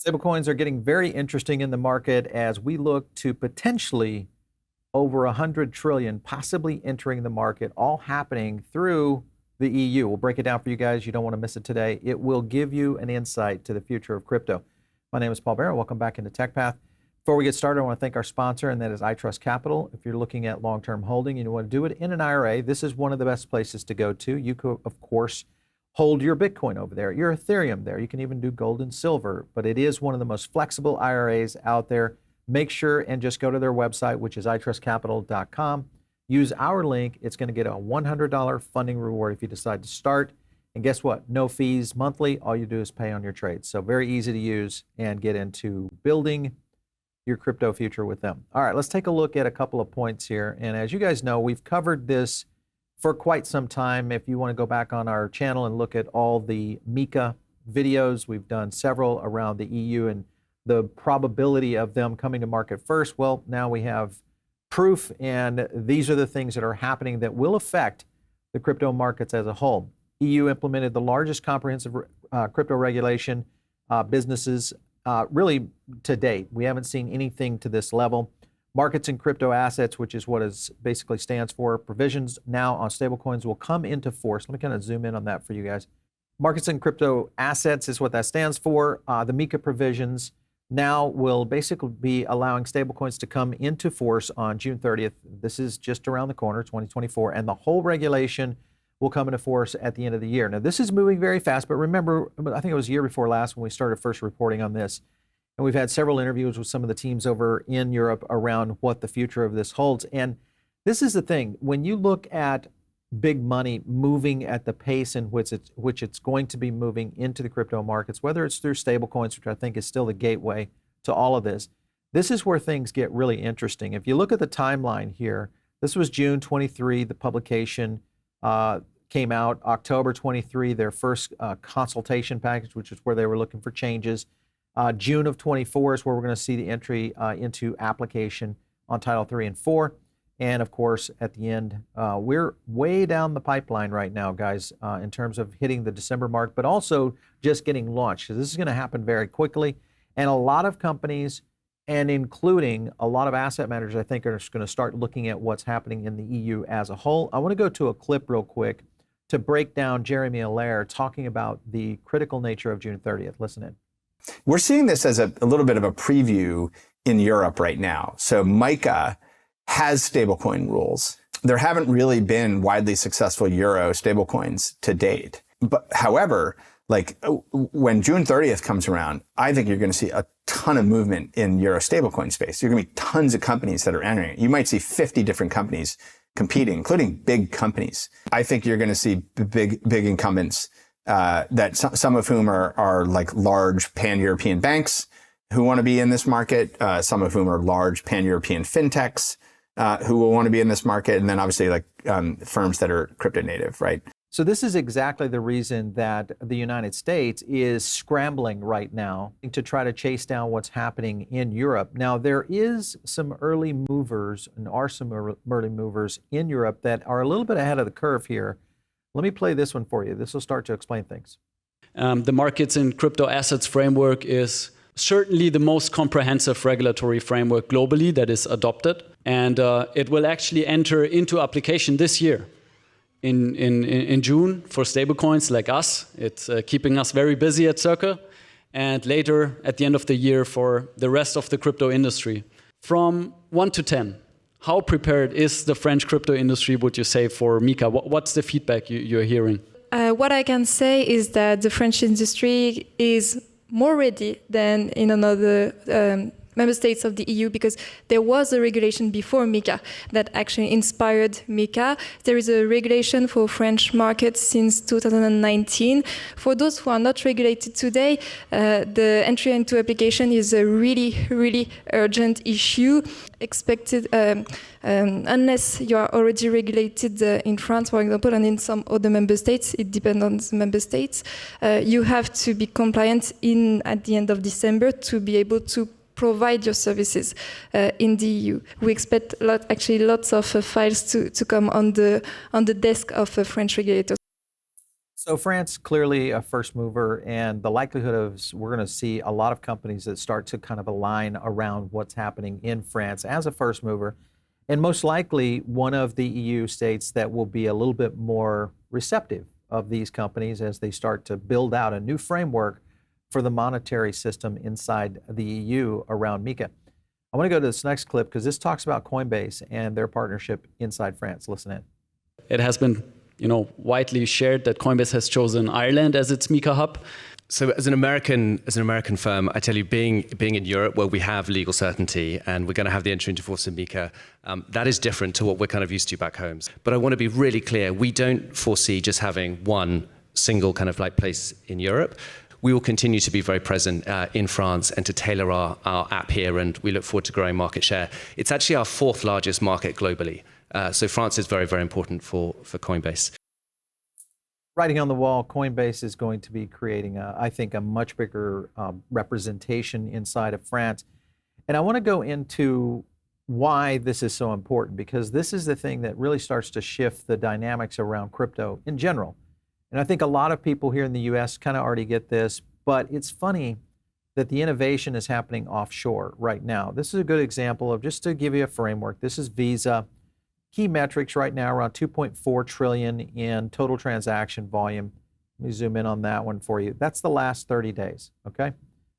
Stablecoins are getting very interesting in the market as we look to potentially over 100 trillion possibly entering the market, all happening through the EU. We'll break it down for you guys. You don't want to miss it today. It will give you an insight to the future of crypto. My name is Paul Barron. Welcome back into TechPath. Before we get started, I want to thank our sponsor, and that is iTrust Capital. If you're looking at long-term holding and you want to do it in an IRA, this is one of the best places to go to. You could, of course, hold your Bitcoin over there, your Ethereum there. You can even do gold and silver, but it is one of the most flexible IRAs out there. Make sure and just go to their website, which is itrustcapital.com. Use our link. It's going to get a $100 funding reward if you decide to start. And guess what? No fees monthly. All you do is pay on your trades. So very easy to use and get into building your crypto future with them. All right, let's take a look at a couple of points here. And as you guys know, we've covered this for quite some time. If you want to go back on our channel and look at all the MiCA videos, we've done several around the EU and the probability of them coming to market first. Well, now we have proof, and these are the things that are happening that will affect the crypto markets as a whole. EU implemented the largest comprehensive crypto regulation businesses really to date. We haven't seen anything to this level. Markets in crypto assets, which is what it basically stands for, provisions now on stablecoins will come into force. Let me kind of zoom in on that for you guys. Markets in crypto assets is what that stands for. The MiCA provisions now will basically be allowing stablecoins to come into force on June 30th. This is just around the corner, 2024, and the whole regulation will come into force at the end of the year. Now, this is moving very fast, but remember, I think it was a year before last when we started first reporting on this. And we've had several interviews with some of the teams over in Europe around what the future of this holds. And this is the thing, when you look at big money moving at the pace in which it's going to be moving into the crypto markets, whether it's through stablecoins, which I think is still the gateway to all of this, this is where things get really interesting. If you look at the timeline here, this was June 23, the publication came out. October 23, their first consultation package, which is where they were looking for changes. June of 24 is where we're going to see the entry into application on Title 3 and 4. And of course, at the end, we're way down the pipeline right now, guys, in terms of hitting the December mark, but also just getting launched. So this is going to happen very quickly. And a lot of companies, and including a lot of asset managers, I think, are just going to start looking at what's happening in the EU as a whole. I want to go to a clip real quick to break down Jeremy Allaire talking about the critical nature of June 30th. Listen in. We're seeing this as a little bit of a preview in Europe right now. So MiCA has stablecoin rules. There haven't really been widely successful Euro stablecoins to date. But however, like when June 30th comes around, I think you're going to see a ton of movement in Euro stablecoin space. You're going to be tons of companies that are entering it. You might see 50 different companies competing, including big companies. I think you're going to see big incumbents that some of whom are like large pan-European banks who want to be in this market, some of whom are large pan-European fintechs who will want to be in this market, and then obviously like firms that are crypto native, right? So this is exactly the reason that the United States is scrambling right now to try to chase down what's happening in Europe. Now, there is some early movers, and are some early movers in Europe that are a little bit ahead of the curve here. Let me play this one for you. This will start to explain things. The markets in crypto assets framework is certainly the most comprehensive regulatory framework globally that is adopted. And it will actually enter into application this year in June for stablecoins like us. It's keeping us very busy at Circle. And later at the end of the year for the rest of the crypto industry. From 1 to 10. How prepared is the French crypto industry, would you say, for MiCA? What's the feedback you're hearing? What I can say is that the French industry is more ready than in another member states of the EU, because there was a regulation before MiCA that actually inspired MiCA. There is a regulation for French markets since 2019. For those who are not regulated today, the entry into application is a really urgent issue. Expected, unless you are already regulated in France, for example, and in some other member states, it depends on the member states, you have to be compliant at the end of December to be able to provide your services in the EU. We expect lots of files to come on the desk of French regulators. So France clearly a first mover, and the likelihood of we're going to see a lot of companies that start to kind of align around what's happening in France as a first mover, and most likely one of the EU states that will be a little bit more receptive of these companies as they start to build out a new framework for the monetary system inside the EU around MiCA. I want to go to this next clip because this talks about Coinbase and their partnership inside France. Listen in. It has been, widely shared that Coinbase has chosen Ireland as its MiCA hub. So as an American firm, I tell you, being in Europe where we have legal certainty and we're going to have the entry into force of MiCA, that is different to what we're kind of used to back home. But I want to be really clear, we don't foresee just having one single kind of like place in Europe. We will continue to be very present in France and to tailor our app here, and we look forward to growing market share. It's actually our fourth largest market globally. So France is very, very important for Coinbase. Writing on the wall, Coinbase is going to be creating, I think, a much bigger representation inside of France. And I want to go into why this is so important, because this is the thing that really starts to shift the dynamics around crypto in general. And I think a lot of people here in the US kind of already get this, but it's funny that the innovation is happening offshore right now. This is a good example of, just to give you a framework, this is Visa. Key metrics right now around 2.4 trillion in total transaction volume. Let me zoom in on that one for you. That's the last 30 days, okay?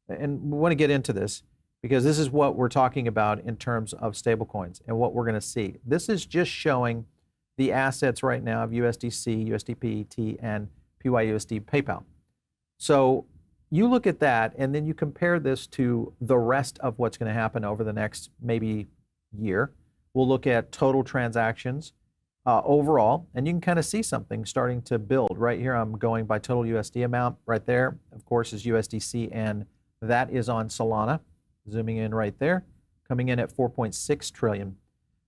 And we want to get into this because this is what we're talking about in terms of stablecoins and what we're going to see. This is just showing the assets right now of USDC, USDPT, and PYUSD PayPal. So you look at that and then you compare this to the rest of what's going to happen over the next maybe year. We'll look at total transactions overall, and you can kind of see something starting to build. Right here, I'm going by total USD amount. Right there, of course, is USDC, and that is on Solana. Zooming in right there, coming in at 4.6 trillion.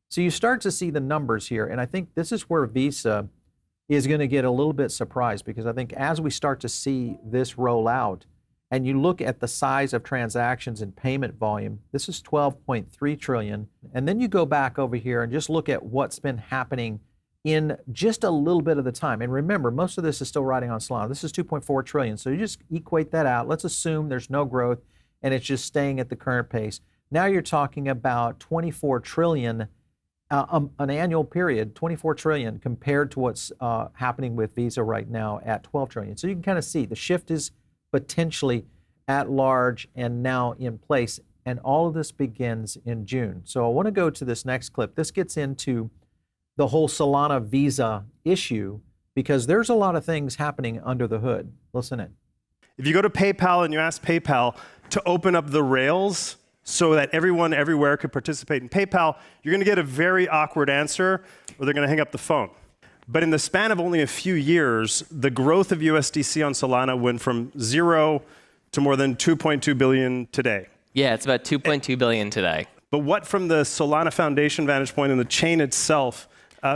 So you start to see the numbers here, and I think this is where Visa is going to get a little bit surprised, because I think as we start to see this roll out, and you look at the size of transactions and payment volume, this is 12.3 trillion. And then you go back over here and just look at what's been happening in just a little bit of the time. And remember, most of this is still riding on Solana. This is 2.4 trillion. So you just equate that out. Let's assume there's no growth and it's just staying at the current pace. Now you're talking about 24 trillion, an annual period, 24 trillion compared to what's happening with Visa right now at 12 trillion. So you can kind of see the shift is potentially at large and now in place. And all of this begins in June. So I want to go to this next clip. This gets into the whole Solana Visa issue, because there's a lot of things happening under the hood. Listen in. If you go to PayPal and you ask PayPal to open up the rails so that everyone everywhere could participate in PayPal, you're going to get a very awkward answer, or they're going to hang up the phone. But in the span of only a few years, the growth of USDC on Solana went from 0 to more than 2.2 billion today. Yeah, it's about 2.2 billion today. But what, from the Solana Foundation vantage point and the chain itself,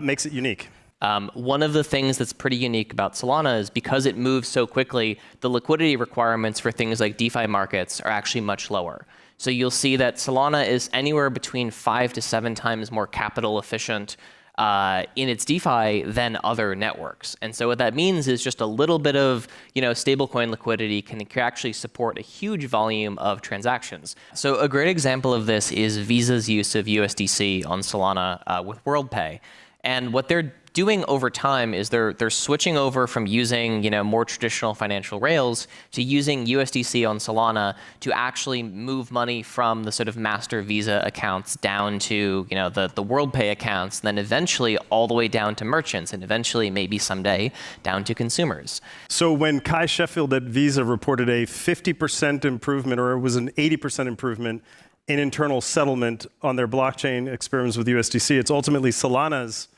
makes it unique? One of the things that's pretty unique about Solana is because it moves so quickly, the liquidity requirements for things like DeFi markets are actually much lower. So you'll see that Solana is anywhere between 5 to 7 times more capital efficient in its DeFi than other networks. And so what that means is just a little bit of stablecoin liquidity can actually support a huge volume of transactions. So a great example of this is Visa's use of USDC on Solana with WorldPay. And what they're doing over time is they're switching over from using more traditional financial rails to using USDC on Solana to actually move money from the sort of master Visa accounts down to the WorldPay accounts, and then eventually all the way down to merchants, and eventually maybe someday down to consumers. So when Kai Sheffield at Visa reported a 50% improvement, or it was an 80% improvement in internal settlement on their blockchain experiments with USDC, it's ultimately Solana's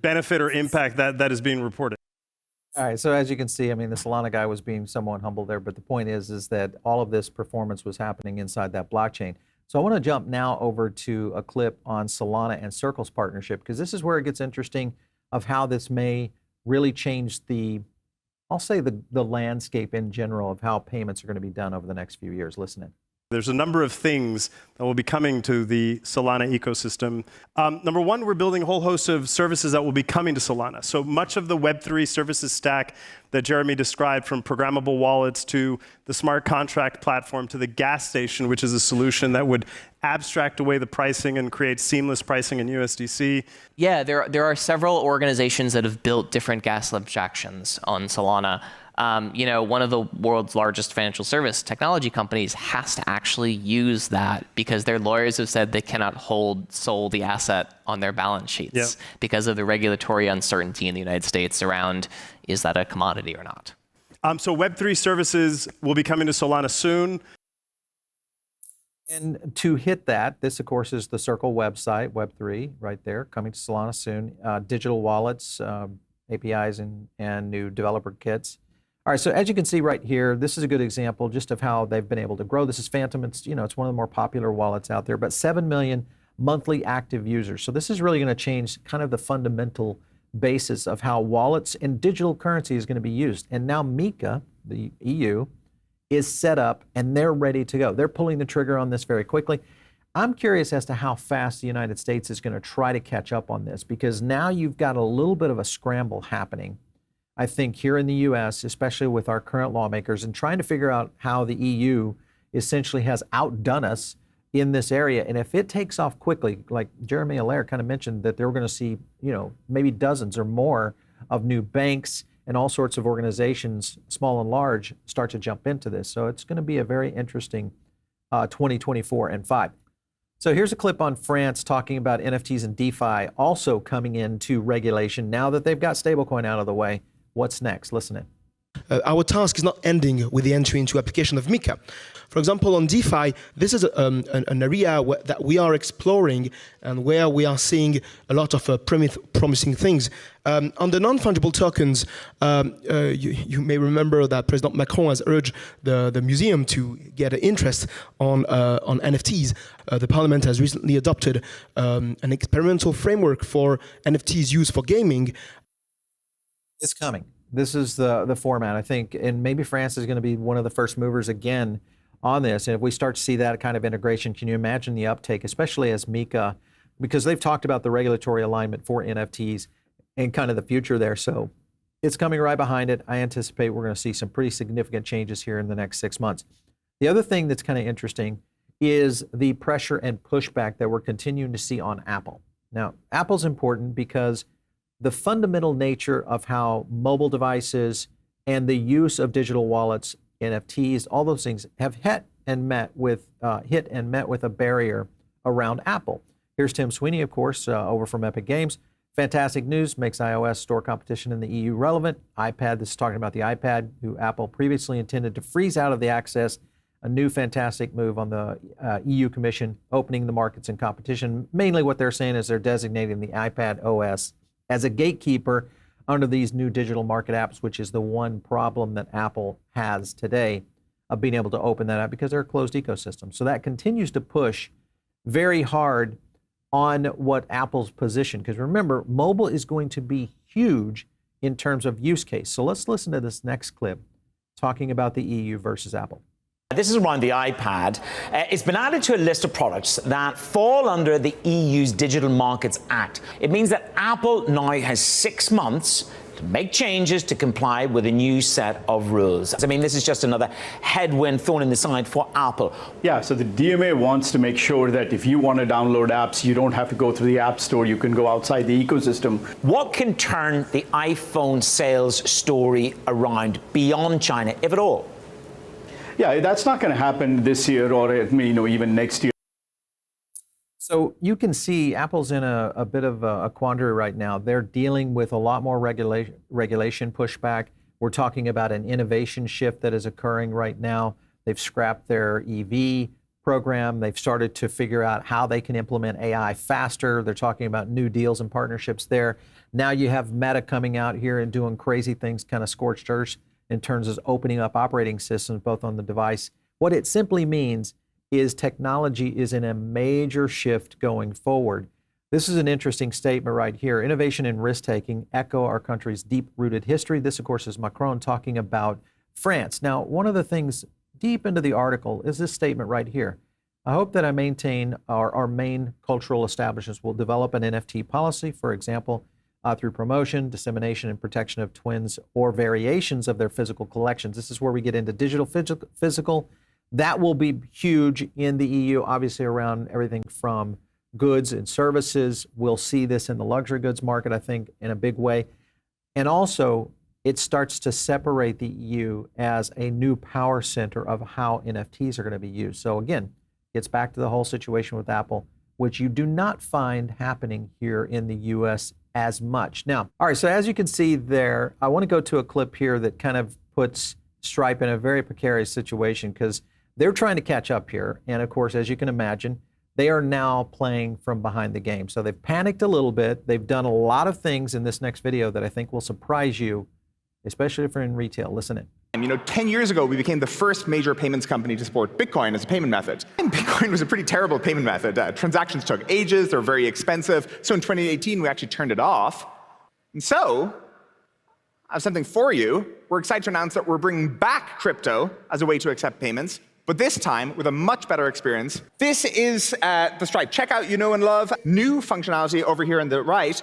benefit or impact that is being reported. All right, so as you can see, I mean, the Solana guy was being somewhat humble there, but the point is that all of this performance was happening inside that blockchain. So I want to jump now over to a clip on Solana and Circle's partnership, because this is where it gets interesting of how this may really change I'll say the landscape in general of how payments are going to be done over the next few years. Listen in. There's a number of things that will be coming to the Solana ecosystem. Number one, we're building a whole host of services that will be coming to Solana. So much of the Web3 services stack that Jeremy described, from programmable wallets to the smart contract platform to the gas station, which is a solution that would abstract away the pricing and create seamless pricing in USDC. Yeah, there are several organizations that have built different gas abstractions on Solana. One of the world's largest financial service technology companies has to actually use that because their lawyers have said they cannot hold solely the asset on their balance sheets because of the regulatory uncertainty in the United States around, is that a commodity or not? So Web3 services will be coming to Solana soon. And to hit that, this, of course, is the Circle website, Web3, right there, coming to Solana soon. Digital wallets, APIs, and new developer kits. All right, so as you can see right here, this is a good example just of how they've been able to grow. This is Phantom. It's one of the more popular wallets out there, but 7 million monthly active users. So this is really going to change kind of the fundamental basis of how wallets and digital currency is going to be used. And now MiCA, the EU, is set up and they're ready to go. They're pulling the trigger on this very quickly. I'm curious as to how fast the United States is going to try to catch up on this, because now you've got a little bit of a scramble happening, I think, here in the US, especially with our current lawmakers, and trying to figure out how the EU essentially has outdone us in this area. And if it takes off quickly, like Jeremy Allaire kind of mentioned, that they're going to see, maybe dozens or more of new banks and all sorts of organizations, small and large, start to jump into this. So it's going to be a very interesting 2024 and 5. So here's a clip on France talking about NFTs and DeFi also coming into regulation now that they've got stablecoin out of the way. What's next? Listen in. Our task is not ending with the entry into application of MiCA. For example, on DeFi, this is an area that we are exploring and where we are seeing a lot of promising things. On the non-fungible tokens, you may remember that President Macrone has urged the museum to get an interest on NFTs. The Parliament has recently adopted an experimental framework for NFTs used for gaming. It's coming. This is the format, I think, and maybe France is going to be one of the first movers again on this. And if we start to see that kind of integration, can you imagine the uptake, especially as MiCA, because they've talked about the regulatory alignment for NFTs and kind of the future there. So it's coming right behind it. I anticipate we're going to see some pretty significant changes here in the next 6 months. The other thing that's kind of interesting is the pressure and pushback that we're continuing to see on Apple. Now, Apple's important because the fundamental nature of how mobile devices and the use of digital wallets, NFTs, all those things have hit and met with a barrier around Apple. Here's Tim Sweeney, of course, over from Epic Games. Fantastic news, makes iOS store competition in the EU relevant. iPad, this is talking about the iPad, who Apple previously intended to freeze out of the access. A new fantastic move on the EU Commission, opening the markets in competition. Mainly what they're saying is they're designating the iPad OS as a gatekeeper under these new digital market apps, which is the one problem that Apple has today of being able to open that up because they're a closed ecosystem. So that continues to push very hard on what Apple's position, because remember, mobile is going to be huge in terms of use case. So let's listen to this next clip talking about the EU versus Apple. This is around the iPad. It's been added to a list of products that fall under the EU's Digital Markets Act. It means that Apple now has 6 months to make changes to comply with a new set of rules. I mean, this is just another headwind thrown in the side for Apple. Yeah, so the DMA wants to make sure that if you want to download apps, you don't have to go through the App Store. You can go outside the ecosystem. What can turn the iPhone sales story around beyond China, if at all? Yeah, that's not going to happen this year or even next year. So you can see Apple's in a bit of a quandary right now. They're dealing with a lot more regulation pushback. We're talking about an innovation shift that is occurring right now. They've scrapped their EV program. They've started to figure out how they can implement AI faster. They're talking about new deals and partnerships there. Now you have Meta coming out here and doing crazy things, kind of scorched earth, in terms of opening up operating systems both on the device. What it simply means is technology is in a major shift going forward. This is an interesting statement right here. Innovation and risk-taking echo our country's deep-rooted history. This, of course, is Macrone talking about France. Now, one of the things deep into the article is this statement right here. I hope that I maintain our main cultural establishments will develop an NFT policy, for example, through promotion, dissemination, and protection of twins or variations of their physical collections. This is where we get into digital physical. That will be huge in the EU, obviously around everything from goods and services. We'll see this in the luxury goods market, I think, in a big way. And also, it starts to separate the EU as a new power center of how NFTs are going to be used. So again, gets back to the whole situation with Apple, which you do not find happening here in the US as much. Now, all right, so as you can see there, I want to go to a clip here that kind of puts Stripe in a very precarious situation because they're trying to catch up here. And of course, as you can imagine, they are now playing from behind the game. So they've panicked a little bit. They've done a lot of things in this next video that I think will surprise you, especially if you're in retail. Listen in. And 10 years ago, we became the first major payments company to support Bitcoin as a payment method. And Bitcoin was a pretty terrible payment method. Transactions took ages, they're very expensive. So in 2018, we actually turned it off. And so, I have something for you. We're excited to announce that we're bringing back crypto as a way to accept payments, but this time with a much better experience. This is the Stripe checkout you know and love. New functionality over here on the right.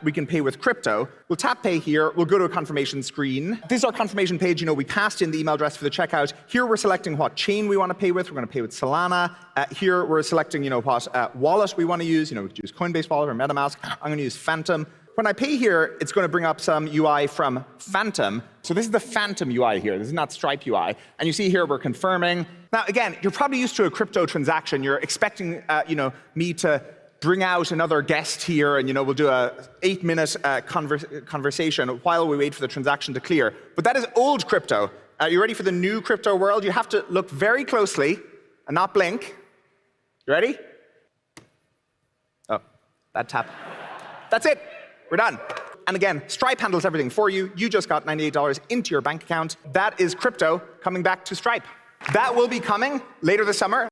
We can pay with crypto. We'll tap pay here. We'll go to a confirmation screen. This is our confirmation page. We passed in the email address for the checkout. Here we're selecting what chain we want to pay with. We're going to pay with Solana. Here we're selecting what wallet we want to use. We could use Coinbase wallet or MetaMask. I'm going to use Phantom. When I pay here, it's going to bring up some UI from Phantom. So this is the Phantom UI here. This is not Stripe UI. And you see here we're confirming. Now again, you're probably used to a crypto transaction. You're expecting me to bring out another guest here, and we'll do a 8-minute conversation while we wait for the transaction to clear. But that is old crypto. Are you ready for the new crypto world? You have to look very closely and not blink. You ready? Oh, that tap. That's it. We're done. And again, Stripe handles everything for you. You just got $98 into your bank account. That is crypto coming back to Stripe. That will be coming later this summer.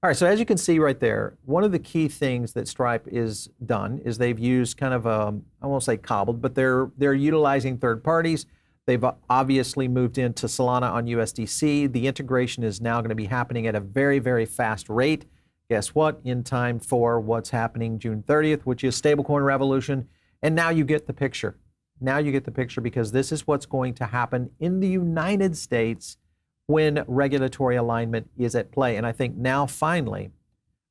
All right, so as you can see right there, one of the key things that Stripe is done is they've used kind of I won't say cobbled, but they're utilizing third parties. They've obviously moved into Solana on USDC. The integration is now going to be happening at a very, very fast rate. Guess what? In time for what's happening June 30th, which is Stablecoin Revolution. And now you get the picture. Now you get the picture because this is what's going to happen in the United States when regulatory alignment is at play. And I think now finally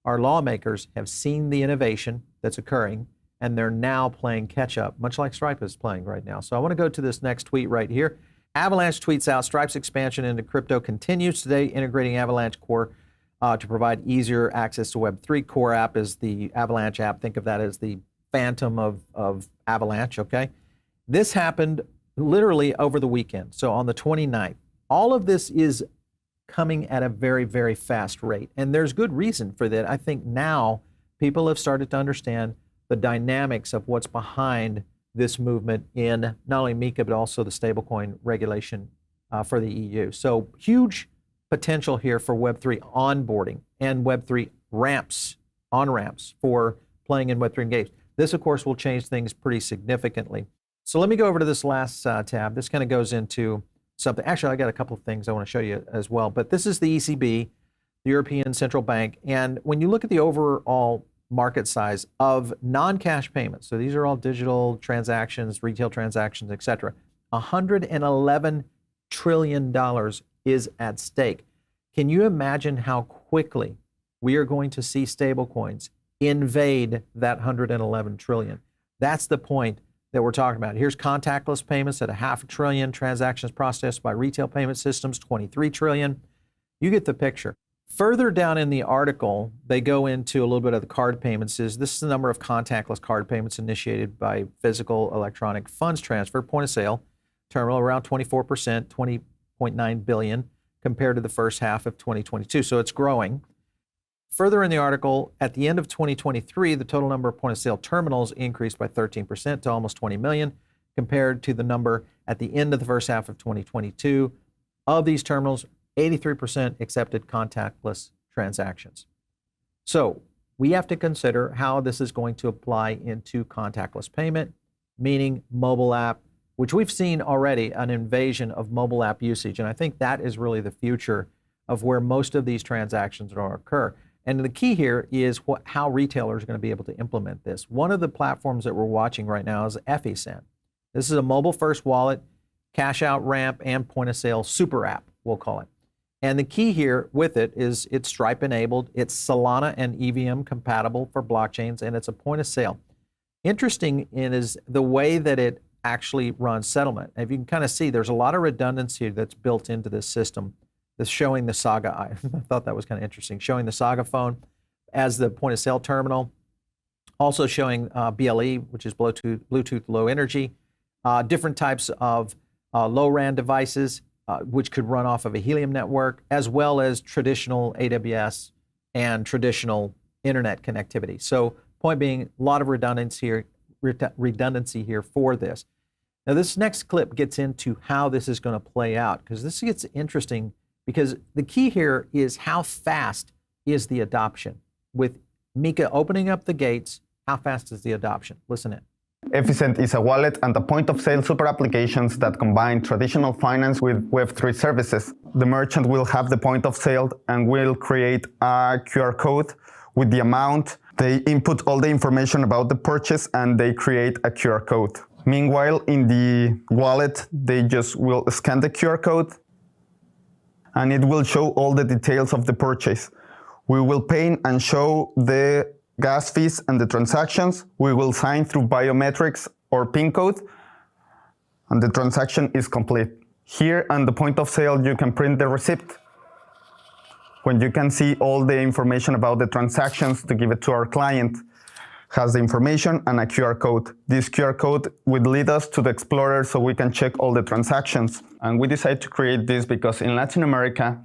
our lawmakers have seen the innovation that's occurring and they're now playing catch up, much like Stripe is playing right now. So I want to go to this next tweet right here. Avalanche tweets out, Stripe's expansion into crypto continues today, integrating Avalanche Core to provide easier access to Web3. Core app is the Avalanche app. Think of that as the phantom of Avalanche, okay? This happened literally over the weekend, so on the 29th. All of this is coming at a very, very fast rate. And there's good reason for that. I think now people have started to understand the dynamics of what's behind this movement in not only MiCA, but also the stablecoin regulation for the EU. So huge potential here for Web3 onboarding and Web3 on-ramps for playing in Web3 games. This, of course, will change things pretty significantly. So let me go over to this last tab. This kind of goes into something. Actually, I got a couple of things I want to show you as well. But this is the ECB, the European Central Bank. And when you look at the overall market size of non-cash payments, so these are all digital transactions, retail transactions, et cetera, $111 trillion is at stake. Can you imagine how quickly we are going to see stablecoins invade that 111 trillion? That's the point that we're talking about. Here's contactless payments at $500 billion, transactions processed by retail payment systems, 23 trillion. You get the picture. Further down in the article, they go into a little bit of the card payments. This is the number of contactless card payments initiated by physical electronic funds transfer, point of sale, terminal around 24%, 20.9 billion compared to the first half of 2022. So it's growing. Further in the article, at the end of 2023, the total number of point-of-sale terminals increased by 13% to almost 20 million, compared to the number at the end of the first half of 2022. Of these terminals, 83% accepted contactless transactions. So we have to consider how this is going to apply into contactless payment, meaning mobile app, which we've seen already an invasion of mobile app usage. And I think that is really the future of where most of these transactions are going to occur. And the key here is how retailers are going to be able to implement this. One of the platforms that we're watching right now is EffiCent. This is a mobile-first wallet, cash-out ramp, and point-of-sale super app, we'll call it. And the key here with it is it's Stripe-enabled, it's Solana and EVM compatible for blockchains, and it's a point-of-sale. Interesting is the way that it actually runs settlement. If you can kind of see, there's a lot of redundancy that's built into this system. That's showing the Saga. I thought that was kind of interesting. Showing the Saga phone as the point-of-sale terminal. Also showing BLE, which is Bluetooth Low Energy. Different types of low-RAN devices, which could run off of a Helium network, as well as traditional AWS and traditional internet connectivity. So point being, a lot of redundancy here for this. Now this next clip gets into how this is going to play out, because this gets interesting, because the key here is how fast is the adoption. With MiCA opening up the gates, how fast is the adoption? Listen in. EffiCent is a wallet and a point-of-sale super applications that combine traditional finance with Web3 services. The merchant will have the point of sale and will create a QR code with the amount. They input all the information about the purchase and they create a QR code. Meanwhile, in the wallet, they just will scan the QR code and it will show all the details of the purchase. We will pay and show the gas fees and the transactions. We will sign through biometrics or PIN code, and the transaction is complete. Here on the point of sale, you can print the receipt, when you can see all the information about the transactions to give it to our client. Has the information and a QR code. This QR code would lead us to the Explorer so we can check all the transactions. And we decided to create this because in Latin America,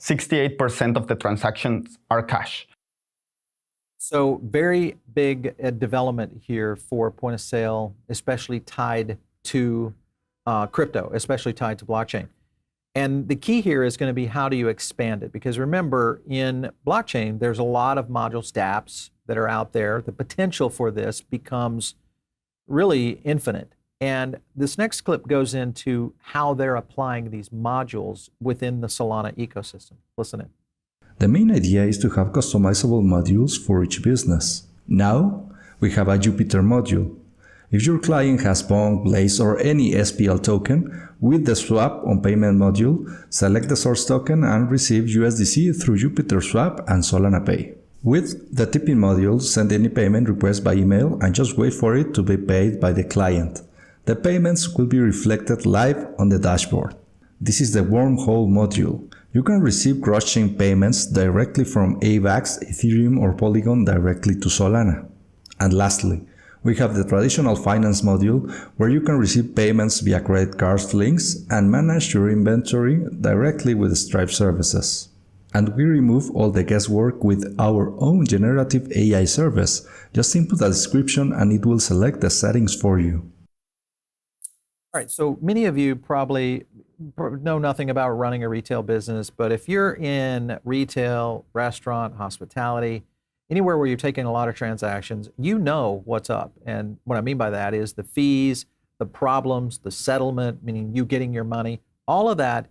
68% of the transactions are cash. So very big development here for point of sale, especially tied to crypto, especially tied to blockchain. And the key here is going to be how do you expand it? Because remember, in blockchain, there's a lot of modules, dApps, that are out there. The potential for this becomes really infinite. And this next clip goes into how they're applying these modules within the Solana ecosystem. Listen in. The main idea is to have customizable modules for each business. Now, we have a Jupiter module. If your client has Bond, Blaze, or any SPL token, with the Swap on Payment module, select the source token and receive USDC through Jupiter Swap and Solana Pay. With the tipping module, send any payment request by email and just wait for it to be paid by the client. The payments will be reflected live on the dashboard. This is the Wormhole module. You can receive cross-chain payments directly from AVAX, Ethereum, or Polygon directly to Solana. And lastly, we have the traditional finance module where you can receive payments via credit cards links and manage your inventory directly with Stripe services. And we remove all the guesswork with our own generative AI service. Just input a description and it will select the settings for you. All right, so many of you probably know nothing about running a retail business, but if you're in retail, restaurant, hospitality, anywhere where you're taking a lot of transactions, you know what's up. And what I mean by that is the fees, the problems, the settlement, meaning you getting your money, all of that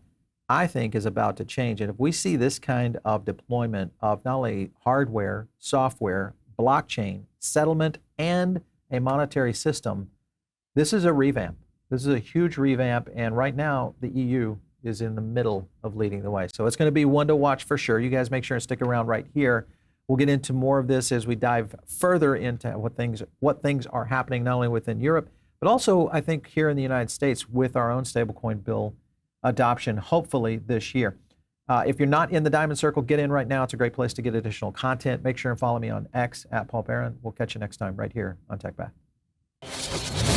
I think is about to change. And if we see this kind of deployment of not only hardware, software, blockchain, settlement, and a monetary system, this is a revamp. This is a huge revamp. And right now, the EU is in the middle of leading the way. So it's going to be one to watch for sure. You guys make sure and stick around right here. We'll get into more of this as we dive further into what things are happening, not only within Europe, but also I think here in the United States with our own stablecoin bill adoption, hopefully this year. If you're not in the Diamond Circle, get in right now. It's a great place to get additional content. Make sure and follow me on X @Paul Barron. We'll catch you next time right here on TechBath.